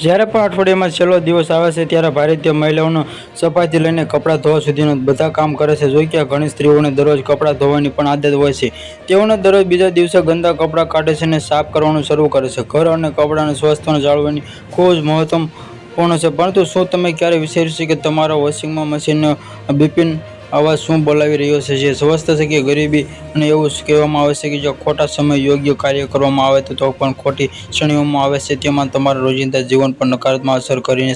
જ્યારે પણ અઠવાડિયામાં છેલ્લો દિવસ આવે છે ત્યારે ભારતીય મહિલાઓનો સફાઈથી લઈને કપડાં ધોવા સુધીનું બધા કામ કરે છે. જોઈ કે ઘણી સ્ત્રીઓને દરરોજ કપડાં ધોવાની પણ આદત હોય છે. તેઓને દરરોજ બીજા દિવસે ગંદા કપડાં કાઢે છે અને સાફ કરવાનું શરૂ કરે છે. ઘર અને કપડાંને સ્વસ્થને જાળવવાની ખૂબ જ મહત્વપૂર્ણ છે. પરંતુ શું તમે ક્યારે વિચાર્યું છે કે તમારા વોશિંગ મશીનનો બીપિંગ અવાજ શું બોલાવી રહ્યો છે? જે સ્વસ્થ છે કે ગરીબી? અને એવું કહેવામાં આવે છે કે જો ખોટા સમયે યોગ્ય કાર્ય કરવામાં આવે તો પણ ખોટી શ્રેણીઓમાં આવે છે. તેમાં તમારા રોજિંદા જીવન પર નકારાત્મક અસર કરી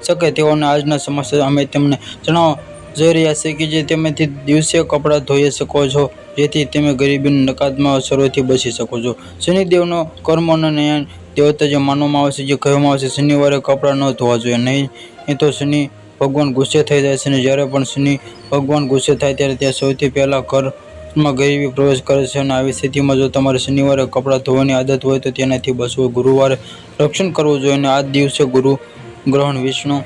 શકે તેઓને આજના સમસ્યા અમે તમને જણાવવા જઈ રહ્યા છીએ કે જે તમે દિવસે કપડાં ધોઈ શકો છો જેથી તમે ગરીબીની નકારાત્મક અસરોથી બચી શકો છો. શનિદેવનો કર્મ અને ન્યાય દેવતા જે માનવામાં આવે છે, જે કહેવામાં આવે છે શનિવારે કપડાં ન ધોવા જોઈએ, નહીં તો શનિ ભગવાન ગુસ્સે થઈ જાય છે. અને જ્યારે પણ શનિ ભગવાન ગુસ્સે થાય ત્યારે તે સૌથી પહેલા ઘરમાં ગરીબી પ્રવેશ કરે છે. અને આવી સ્થિતિમાં જો તમારે શનિવારે કપડાં ધોવાની આદત હોય તો તેનાથી બચવું. ગુરુવારે રક્ષણ કરવું જોઈએ અને આ દિવસે ગુરુ ગ્રહણ વિષ્ણુ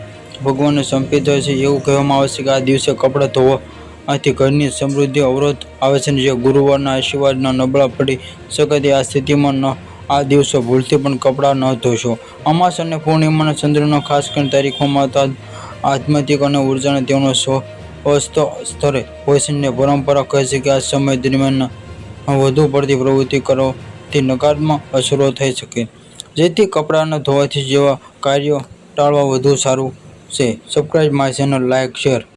ભગવાનને સમર્પિત હોય છે. એવું કહેવામાં આવે છે કે આ દિવસે કપડાં ધોવાથી ઘરની સમૃદ્ધિ અવરોધ આવે છે. જે ગુરુવારના આશીર્વાદના નબળા પડી શકે તે આ સ્થિતિમાં આ દિવસો ભૂલથી પણ કપડાં ન ધોશો. અમાસ અને પૂર્ણિમાના ચંદ્રનો ખાસ કરીને તારીખોમાં આધ્યાત્મિક અને ઉર્જાને તેઓનો સ્વસ્થ સ્તરે હોય છે. ને પરંપરા કહે છે કે આ સમય દરમિયાન વધુ પડતી પ્રવૃત્તિ કરવાથી નકારાત્મક અસરો થઈ શકે, જેથી કપડાં ન ધોવાથી જેવા કાર્યો ટાળવા વધુ સારું છે. Subscribe my channel, like, share.